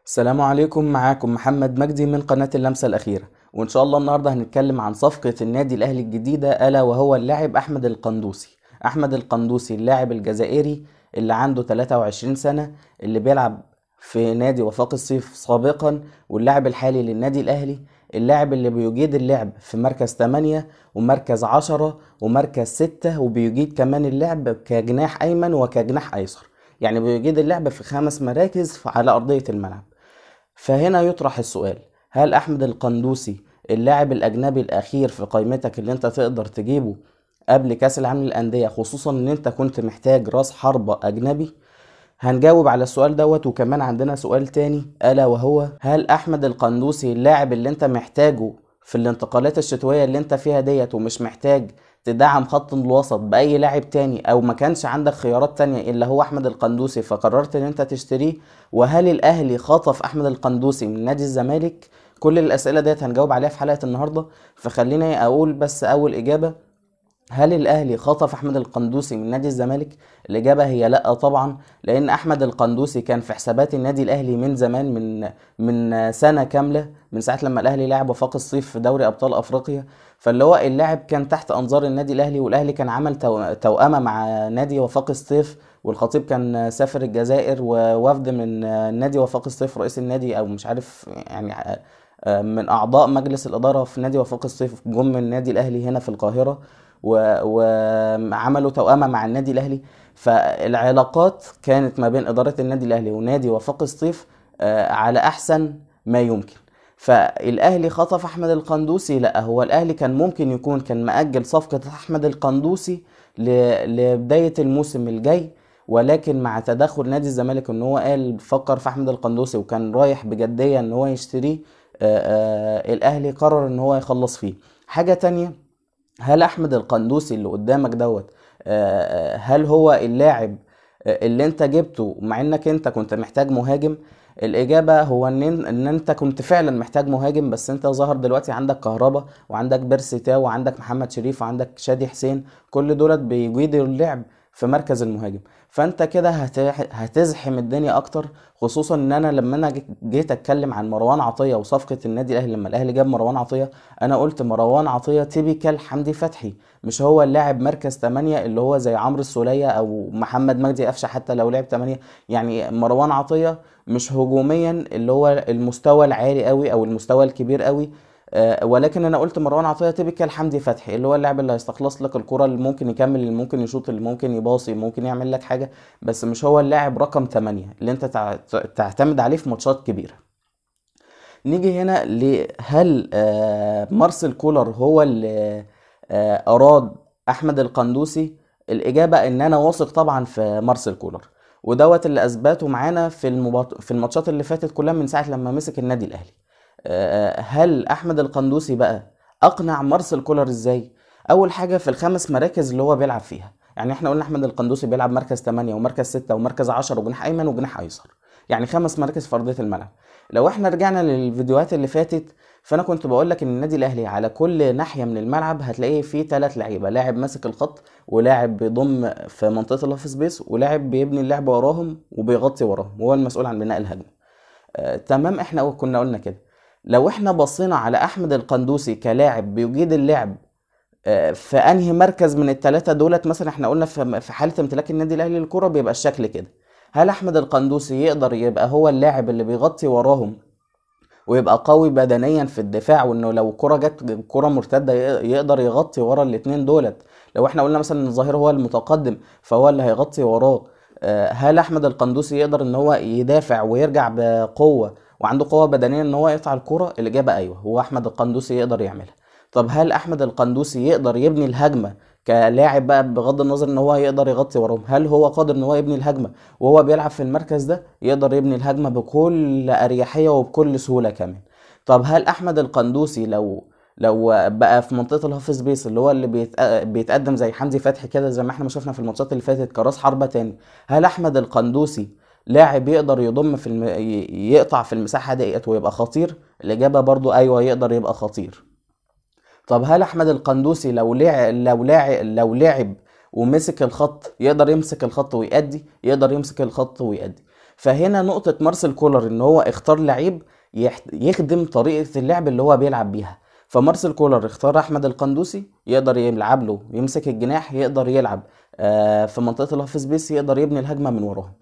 السلام عليكم، معاكم محمد مجدي من قناة اللمسة الأخيرة. وإن شاء الله النهاردة هنتكلم عن صفقة النادي الأهلي الجديدة، ألا وهو اللاعب أحمد القندوسي. أحمد القندوسي اللاعب الجزائري اللي عنده 23 سنة، اللي بيلعب في نادي وفاق الصيف سابقا، واللاعب الحالي للنادي الأهلي. اللاعب اللي بيجيد اللعب في مركز 8 ومركز 10 ومركز 6، وبيجيد كمان اللعب كجناح أيمن وكجناح أيسر. يعني بيجيد اللعب في 5 مراكز على أرضية الملعب. فهنا يطرح السؤال: هل أحمد القندوسي اللاعب الأجنبي الأخير في قائمتك اللي أنت تقدر تجيبه قبل كأس العالم للأندية، خصوصا إن أنت كنت محتاج رأس حربة أجنبي؟ هنجاوب على السؤال دوت. وكمان عندنا سؤال تاني، ألا وهو: هل أحمد القندوسي اللاعب اللي أنت محتاجه في الانتقالات الشتوية اللي أنت فيها ديت، ومش محتاج تدعم خط الوسط بأي لاعب تاني، أو ما كانش عندك خيارات تانية إلا هو أحمد القندوسي فقررت إن أنت تشتريه؟ وهل الأهلي خطف أحمد القندوسي من نادي الزمالك؟ كل الأسئلة ديت هنجاوب عليها في حلقة النهاردة. فخليني أقول بس أول إجابة: هل الاهلي خطف احمد القندوسي من نادي الزمالك؟ الاجابه هي لا طبعا، لان احمد القندوسي كان في حسابات النادي الاهلي من زمان، من سنه كامله، من ساعه لما الاهلي لعب وفاق الصيف في دوري ابطال افريقيا. فاللي هو اللاعب كان تحت انظار النادي الاهلي، والاهلي كان عمل توأمه مع نادي وفاق الصيف. والخطيب كان سافر الجزائر، ووفد من نادي وفاق الصيف، رئيس النادي او مش عارف يعني من اعضاء مجلس الاداره في نادي وفاق الصيف، جم من النادي الاهلي هنا في القاهره وعملوا توأمة مع النادي الأهلي. فالعلاقات كانت ما بين إدارة النادي الأهلي ونادي وفاق الصيف على أحسن ما يمكن. فالأهلي خطف أحمد القندوسي؟ لا، هو الأهلي كان ممكن يكون كان مأجل صفقة أحمد القندوسي لبداية الموسم الجاي، ولكن مع تدخل نادي الزمالك ان هو قال فكر في احمد القندوسي وكان رايح بجدية ان هو يشتريه، الاهلي قرر ان هو يخلص فيه. حاجة تانية: هل احمد القندوسي اللي قدامك دوت هل هو اللاعب اللي انت جبته مع انك انت كنت محتاج مهاجم؟ الاجابه هو ان انت كنت فعلا محتاج مهاجم، بس انت ظهر دلوقتي عندك كهربا وعندك بيرسي تاو وعندك محمد شريف وعندك شادي حسين، كل دولت بيجيدوا اللعب في مركز المهاجم. فانت كده هتزحم الدنيا اكتر، خصوصا ان انا لما انا جيت اتكلم عن مروان عطيه وصفقه النادي الاهلي، لما الاهلي جاب مروان عطيه، انا قلت مروان عطيه تيبيكال حمدي فتحي، مش هو اللاعب مركز 8 اللي هو زي عمرو السولية او محمد مجدي قفشه حتى لو لعب 8. يعني مروان عطيه مش هجوميا اللي هو المستوى العالي قوي او المستوى الكبير قوي، ولكن انا قلت مروان عطيه تيبيكال حمدي فتحي، اللي هو اللاعب اللي هيستخلص لك الكره، اللي ممكن يكمل، اللي ممكن يشوط، اللي ممكن يباصي، اللي ممكن يعمل لك حاجه، بس مش هو اللاعب رقم 8 اللي انت تعتمد عليه في ماتشات كبيره. نيجي هنا هل مارسيل كولر هو اللي اراد احمد القندوسي؟ الاجابه ان انا واثق طبعا في مارسيل كولر، ودوت اللي اثبته معانا في الماتشات اللي فاتت كلها من ساعه لما مسك النادي الاهلي. هل احمد القندوسي بقى اقنع مارسيل كولر ازاي؟ اول حاجه في ال5 مراكز اللي هو بيلعب فيها. يعني احنا قلنا احمد القندوسي بيلعب مركز 8 ومركز 6 ومركز 10 وجناح ايمن وجناح ايسر، يعني 5 مراكز في ارضيه الملعب. لو احنا رجعنا للفيديوهات اللي فاتت، فانا كنت بقول لك ان النادي الاهلي على كل ناحيه من الملعب هتلاقيه فيه 3 لعيبه: لاعب ماسك الخط، ولاعب بيضم في منطقه الاوف سبيس، ولاعب بيبني اللعب وراهم وبيغطي وراهم وهو المسؤول عن بناء الهجمه. تمام، احنا كنا قلنا كده. لو احنا بصينا على احمد القندوسي كلاعب بيجيد اللعب في انهي مركز من ال3 دولت، مثلا احنا قلنا في حاله امتلاك النادي الاهلي للكره بيبقى الشكل كده. هل احمد القندوسي يقدر يبقى هو اللاعب اللي بيغطي وراهم ويبقى قوي بدنيا في الدفاع، وانه لو كرة جت كرة مرتدة يقدر يغطي ورا الاتنين دولت؟ لو احنا قلنا مثلا ان الظهير هو المتقدم فهو اللي هيغطي وراه، هل احمد القندوسي يقدر ان هو يدافع ويرجع بقوة وعنده قوة بدنية ان هو يقطع الكرة؟ الاجابة ايوه، هو احمد القندوسي يقدر يعملها. طب هل احمد القندوسي يقدر يبني الهجمة كلاعب بقى، بغض النظر ان هو يقدر يغطي وراهم؟ هل هو قادر ان هو يبني الهجمة وهو بيلعب في المركز ده؟ يقدر يبني الهجمة بكل اريحية وبكل سهولة كمان. طب هل احمد القندوسي لو بقى في منطقه الهاف سبيس، اللي هو اللي بيتقدم زي حمدي فتحي كده، زي ما احنا ما شفنا في الماتشات اللي فاتت كراس حربة تاني، هل احمد القندوسي لاعب يقدر يضم يقطع في المساحه ديت ويبقى خطير؟ الاجابه برضو ايوه، يقدر يبقى خطير. طب هل احمد القندوسي لو لعب ومسك الخط يقدر يمسك الخط ويأدي؟ يقدر يمسك الخط ويأدي. فهنا نقطة مارسيل كولر ان هو اختار لعيب يخدم طريقة اللعب اللي هو بيلعب بيها. فمارسيل كولر اختار احمد القندوسي يقدر يلعب له، يمسك الجناح، يقدر يلعب في منطقة الهاف سبيس، يقدر يبني الهجمة من وراهم.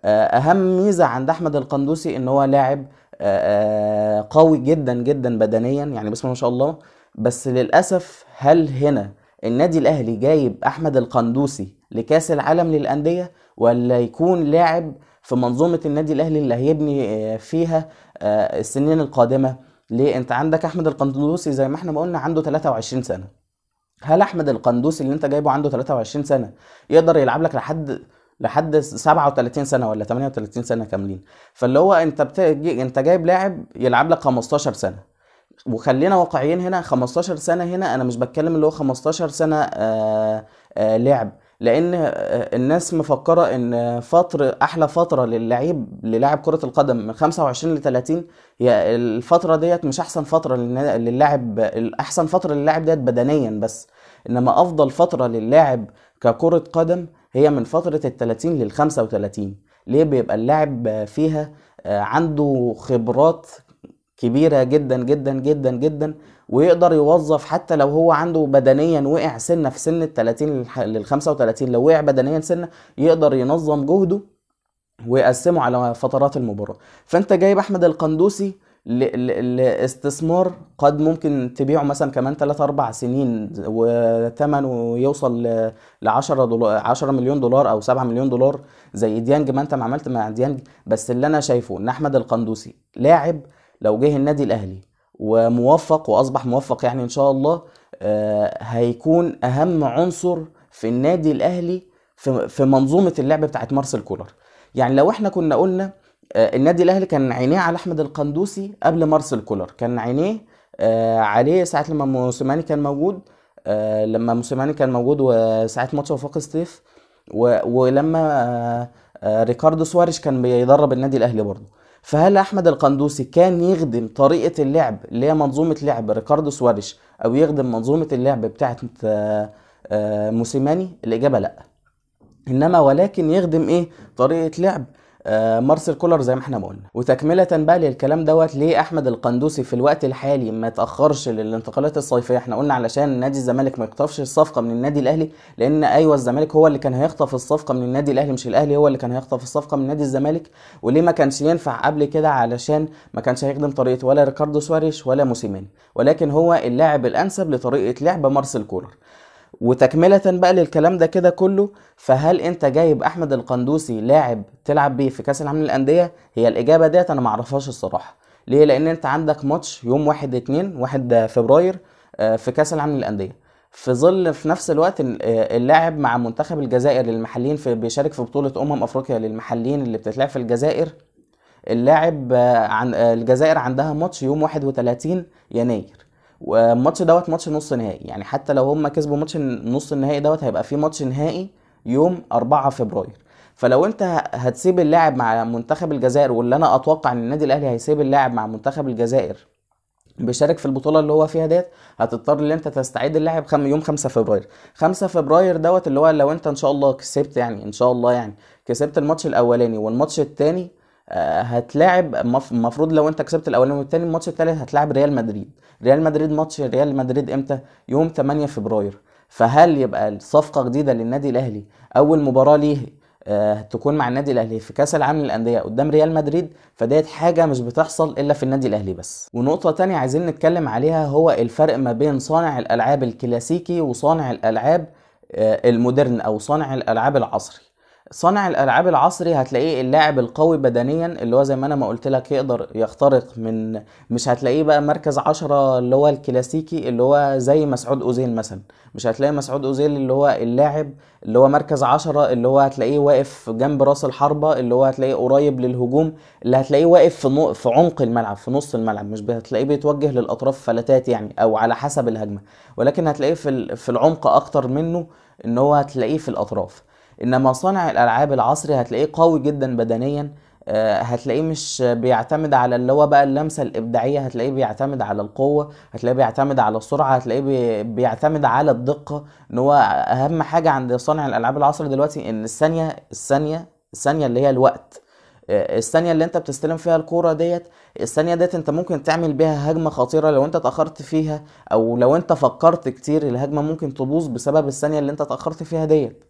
اهم ميزة عند احمد القندوسي ان هو لاعب قوي جدا جدا بدنيا، يعني بسم الله ما شاء الله. بس للأسف هل هنا النادي الأهلي جايب أحمد القندوسي لكأس العالم للأندية، ولا يكون لاعب في منظومة النادي الأهلي اللي هيبني فيها السنين القادمة؟ ليه؟ انت عندك أحمد القندوسي زي ما احنا ما قلنا عنده 23 سنة. هل أحمد القندوسي اللي انت جايبه عنده 23 سنة يقدر يلعب لك لحد 37 سنة ولا 38 سنة كاملين؟ فاللي هو انت جايب لاعب يلعب لك 15 سنة. وخلينا واقعيين هنا، 15 سنة هنا انا مش بتكلم اللي هو 15 سنة لعب، لان الناس مفكرة ان احلى فترة للاعب كرة القدم من 25 ل 30. هي الفترة ديت مش احسن فترة للاعب، احسن فترة للاعب ديت بدنيا بس، انما افضل فترة للاعب ككرة قدم هي من فترة ال 30 لل 35. ليه؟ بيبقى اللاعب فيها عنده خبرات كبيرة جدا جدا جدا جدا، ويقدر يوظف حتى لو هو عنده بدنيا وقع سنة في سن ال 30 لل 35، لو وقع بدنيا سنة يقدر ينظم جهده ويقسمه على فترات المباراة. فانت جايب احمد القندوسي لاستثمار قد ممكن تبيعه مثلا كمان 3 4 سنين وثمنه يوصل ل 10 مليون دولار او 7 مليون دولار زي ديانج ما انت ما عملت مع ديانج. بس اللي انا شايفه ان احمد القندوسي لاعب لو جه النادي الاهلي وموفق واصبح موفق يعني ان شاء الله، هيكون اهم عنصر في النادي الاهلي في منظومة اللعب بتاعت مارسيل كولر. يعني لو احنا كنا قلنا النادي الاهلي كان عينيه على احمد القندوسي قبل مارسيل كولر، كان عينيه عليه ساعة لما موسيماني كان موجود، وساعة ماتش وفاق سطيف، ولما ريكاردو سواريش كان بيدرب النادي الاهلي برضه. فهل احمد القندوسي كان يخدم طريقة اللعب اللي هي منظومة لعب ريكاردو سواريش، او يخدم منظومة اللعب بتاعت موسيماني؟ الاجابة لا. انما ولكن يخدم ايه؟ طريقة لعب مارسيل كولر زي ما احنا ما قلنا. وتكملة بقى للكلام دوت، ليه احمد القندوسي في الوقت الحالي ما تاخرش للانتقالات الصيفيه؟ احنا قلنا علشان نادي الزمالك ما يخطفش الصفقه من النادي الاهلي، لان ايوه الزمالك هو اللي كان هيخطف الصفقه من النادي الاهلي، مش الاهلي هو اللي كان هيخطف الصفقه من نادي الزمالك. وليه ما كانش ينفع قبل كده؟ علشان ما كانش هيخدم طريقه ولا ريكاردو سواريش ولا موسيماني، ولكن هو اللاعب الانسب لطريقه لعب مارسيل كولر. وتكملة بقى للكلام ده كده كله، فهل انت جايب احمد القندوسي لاعب تلعب بيه في كاس العالم للانديه؟ هي الاجابه ديت انا معرفهاش الصراحه. ليه؟ لان انت عندك ماتش يوم 1 فبراير في كاس العالم للانديه، في ظل في نفس الوقت اللاعب مع منتخب الجزائر للمحليين، بيشارك في بطوله افريقيا للمحليين اللي بتتلعب في الجزائر. اللاعب عن الجزائر عندها ماتش يوم 31 يناير، والماتش دوت ماتش نص نهائي. يعني حتى لو هم كسبوا ماتش نص النهائي دوت، هيبقى في ماتش نهائي يوم 4 فبراير. فلو انت هتسيب اللاعب مع منتخب الجزائر، واللي انا اتوقع ان النادي الاهلي هيسيب اللاعب مع منتخب الجزائر بيشارك في البطوله اللي هو فيها ديت، هتضطر ان انت تستعيد اللاعب يوم 5 فبراير. 5 فبراير دوت اللي هو لو انت ان شاء الله كسبت، يعني ان شاء الله يعني كسبت الماتش الاولاني والماتش الثاني، هتلاعب المفروض لو انت كسبت الاولاني والتاني، الماتش التالت هتلاعب ريال مدريد. ماتش ريال مدريد امتى؟ يوم 8 فبراير. فهل يبقى صفقة جديدة للنادي الاهلي اول مباراة ليه تكون مع النادي الاهلي في كاس العالم للانديه قدام ريال مدريد؟ فديت حاجه مش بتحصل الا في النادي الاهلي بس. ونقطه تانية عايزين نتكلم عليها، هو الفرق ما بين صانع الالعاب الكلاسيكي وصانع الالعاب المودرن او صانع الالعاب العصري. صانع الالعاب العصري هتلاقيه اللاعب القوي بدنيا، اللي هو زي ما انا ما قلت لك يقدر يخترق من، مش هتلاقيه بقى مركز 10 اللي هو الكلاسيكي اللي هو زي مسعود اوزيل مثلا. مش هتلاقي مسعود اوزيل اللي هو اللاعب اللي هو مركز 10 اللي هو هتلاقيه واقف جنب راس الحربة، اللي هو هتلاقيه قريب للهجوم، اللي هتلاقيه واقف في عمق الملعب في نص الملعب. مش هتلاقيه بيتوجه للاطراف فلتات يعني، او على حسب الهجمة، ولكن هتلاقيه في العمق اكتر منه، ان هو هتلاقيه في الاطراف. انما صانع الالعاب العصري هتلاقيه قوي جدا بدنيا، هتلاقيه مش بيعتمد على اللي هو بقى اللمسة الإبداعية، هتلاقيه بيعتمد على القوة، هتلاقيه بيعتمد على السرعة، هتلاقيه بيعتمد على الدقة. ان هو أهم حاجة عند صانع الألعاب العصر دلوقتي ان الثانية اللي هي الوقت. الثانيه اللي انت بتستلم فيها الكوره ديت، الثانيه ديت انت ممكن تعمل بيها هجمه خطيره لو انت اتاخرت فيها، او لو انت فكرت كتير الهجمه ممكن تبوظ بسبب الثانيه اللي انت اتاخرت فيها ديت.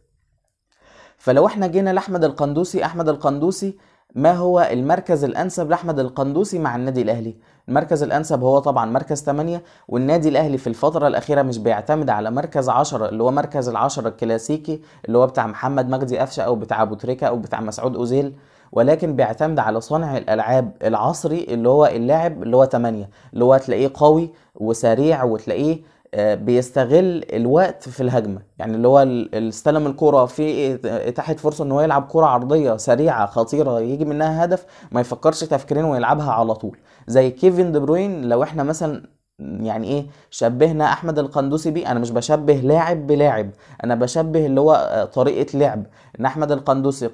فلو احنا جينا لاحمد القندوسي، احمد القندوسي ما هو المركز الانسب لاحمد القندوسي مع النادي الاهلي؟ المركز الانسب هو طبعا مركز 8، والنادي الاهلي في الفتره الاخيره مش بيعتمد على مركز 10 اللي هو مركز العشرة الكلاسيكي اللي هو بتاع محمد مجدي قفشه او بتاع ابو تريكه او بتاع مسعود اوزيل، ولكن بيعتمد على صانع الالعاب العصري اللي هو اللاعب اللي هو 8، اللي هو تلاقيه قوي وسريع وتلاقيه بيستغل الوقت في الهجمه، يعني اللي هو استلم الكره في اتاحه فرصه ان هو يلعب كره عرضيه سريعه خطيره يجي منها هدف، ما يفكرش تفكيرين ويلعبها على طول زي كيفن دي بروين. لو احنا مثلا يعني ايه شبهنا احمد القندوسي بيه، انا مش بشبه لاعب بلاعب، انا بشبه اللي هو طريقه لعب. ان احمد القندوسي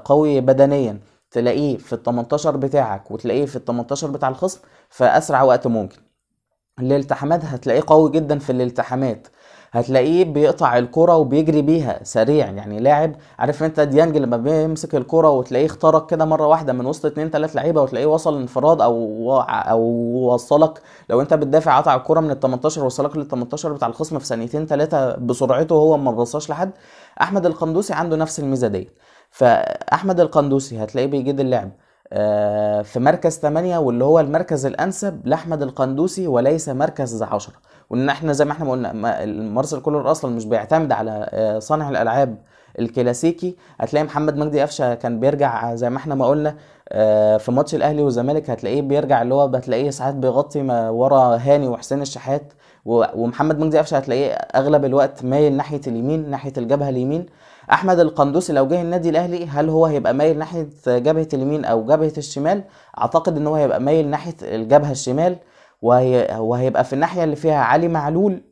قوي بدنيا، تلاقيه في ال 18 بتاعك وتلاقيه في ال 18 بتاع الخصم في اسرع وقت ممكن. الالتحامات هتلاقيه قوي جدا في الالتحامات، هتلاقيه بيقطع الكرة وبيجري بيها سريع، يعني لاعب عارف انت ديانج لما بيمسك الكرة وتلاقيه اخترق كده مرة واحدة من وسط 2 3 لعيبة وتلاقيه وصل انفراد او وصلك، لو انت بتدافع قطع الكرة من ال 18 وصلك لل 18 بتاع الخصم في ثانيتين 3 بسرعته، هو ما بصاش لحد. احمد القندوسي عنده نفس الميزة دي، فاحمد القندوسي هتلاقيه بيجيد اللعب في مركز 8، واللي هو المركز الأنسب لأحمد القندوسي وليس مركز 10. وإن احنا زي ما احنا قلنا مارسيل كولر أصلا مش بيعتمد على صانع الألعاب الكلاسيكي. هتلاقي محمد مجدي قفشه كان بيرجع زي ما احنا ما قلنا في ماتش الأهلي والزمالك، هتلاقيه بيرجع اللي هو بتلاقيه ساعات بيغطي ما ورا هاني وحسين الشحات، ومحمد مجدي قفشه هتلاقيه أغلب الوقت مايل ناحية اليمين، ناحية الجبهة اليمين. احمد القندوسي لو جه النادي الاهلي هل هو هيبقى مايل ناحيه جبهه اليمين او جبهه الشمال؟ اعتقد ان هو هيبقى مايل ناحيه الجبهه الشمال، وهيبقى في الناحيه اللي فيها علي معلول،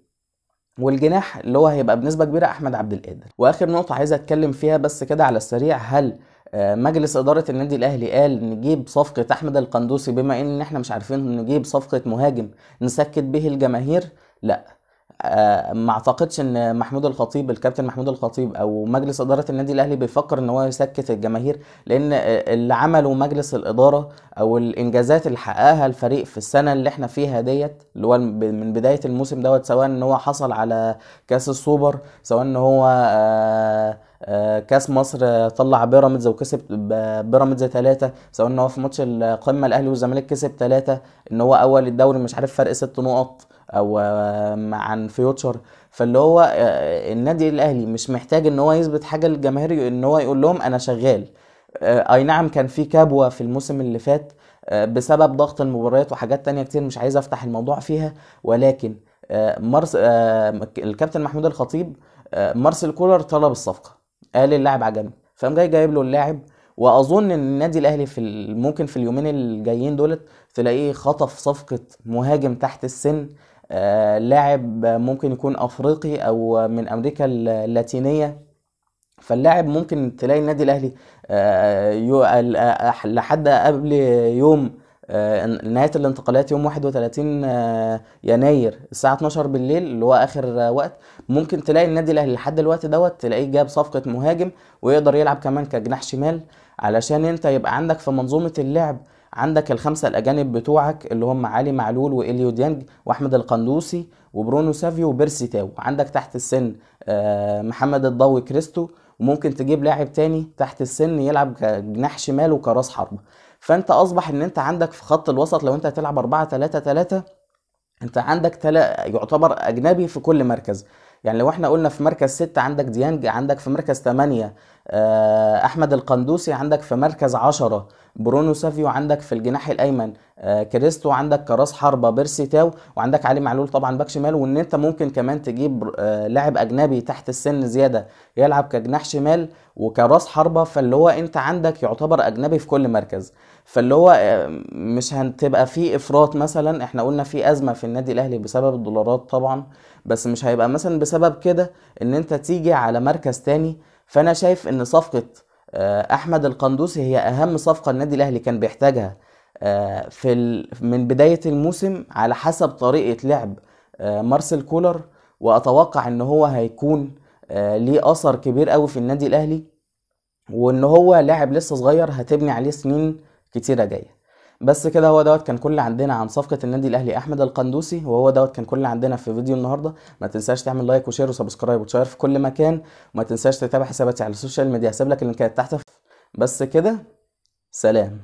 والجناح اللي هو هيبقى بنسبه كبيره احمد عبد القادر. واخر نقطه عايز اتكلم فيها بس كده على السريع، هل مجلس اداره النادي الاهلي قال نجيب صفقه احمد القندوسي بما ان احنا مش عارفين نجيب صفقه مهاجم نسكت به الجماهير؟ لا، ما اعتقدش ان محمود الخطيب الكابتن محمود الخطيب او مجلس اداره النادي الاهلي بيفكر ان هو يسكت الجماهير، لان اللي عمله مجلس الاداره او الانجازات اللي حققها الفريق في السنه اللي احنا فيها ديت اللي هو من بدايه الموسم دوت، سواء ان هو حصل على كاس السوبر، سواء ان هو كاس مصر طلع بيراميدز وكسب بيراميدز 3، سواء ان هو في ماتش القمه الاهلي والزمالك كسب 3، ان هو اول الدوري مش عارف فرق 6 نقط او عن فيوتشر. فاللي هو النادي الاهلي مش محتاج ان هو يثبت حاجه للجماهير، ان هو يقول لهم انا شغال. اي نعم كان في كبوه في الموسم اللي فات بسبب ضغط المباريات وحاجات تانية كتير مش عايز افتح الموضوع فيها، ولكن الكابتن محمود الخطيب مارسيل كولر طلب الصفقه، قال اللاعب عجبني، فقام جايب له اللاعب. واظن ان النادي الاهلي ممكن في اليومين الجايين دولت تلاقيه خطف صفقه مهاجم تحت السن، لاعب ممكن يكون افريقي او من امريكا اللاتينيه. فاللاعب ممكن تلاقي النادي الاهلي لحد قبل يوم نهايه الانتقالات يوم 31 يناير الساعه 12 بالليل اللي هو اخر وقت، ممكن تلاقي النادي الاهلي لحد الوقت دوت تلاقيه جاب صفقه مهاجم ويقدر يلعب كمان كجناح شمال، علشان انت يبقى عندك في منظومه اللعب عندك الخمسه الاجانب بتوعك اللي هم علي معلول واليو ديانج واحمد القندوسي وبرونو سافيو وبيرسي تاو، عندك تحت السن محمد الضوي كريستو، وممكن تجيب لاعب تاني تحت السن يلعب كجناح شمال وكراس حربة. فانت اصبح ان انت عندك في خط الوسط لو انت هتلعب 4-3-3 انت عندك يعتبر اجنبي في كل مركز. يعني لو احنا قلنا في مركز 6 عندك ديانج، عندك في مركز 8 احمد القندوسي، عندك في مركز 10 برونو سافيو، عندك في الجناح الايمن كريستو، عندك كراس حربة بيرسي تاو، وعندك علي معلول طبعا باك شمال. وان انت ممكن كمان تجيب لاعب اجنبي تحت السن زيادة يلعب كجناح شمال وكراس حربة، فاللي هو انت عندك يعتبر اجنبي في كل مركز. فاللي هو مش هتبقى فيه افراط، مثلا احنا قلنا في ازمة في النادي الاهلي بسبب الدولارات طبعا، بس مش هيبقى مثلا بسبب كده ان انت تيجي على مركز تاني. فانا شايف ان صفقة احمد القندوسي هي اهم صفقة النادي الاهلي كان بيحتاجها من بداية الموسم على حسب طريقة لعب مارسيل كولر، واتوقع ان هو هيكون ليه اثر كبير قوي في النادي الاهلي. وان هو لاعب لسه صغير هتبني عليه سنين كتيره جايه. بس كده، هو دوت كان كل اللي عندنا عن صفقه النادي الاهلي احمد القندوسي، وهو دوت كان كل اللي عندنا في فيديو النهارده. ما تنساش تعمل لايك وشير وسبسكرايب وتشير في كل مكان، وما تنساش تتابع حساباتي على السوشيال ميديا، هسيب لك اللينكات تحت. بس كده، سلام.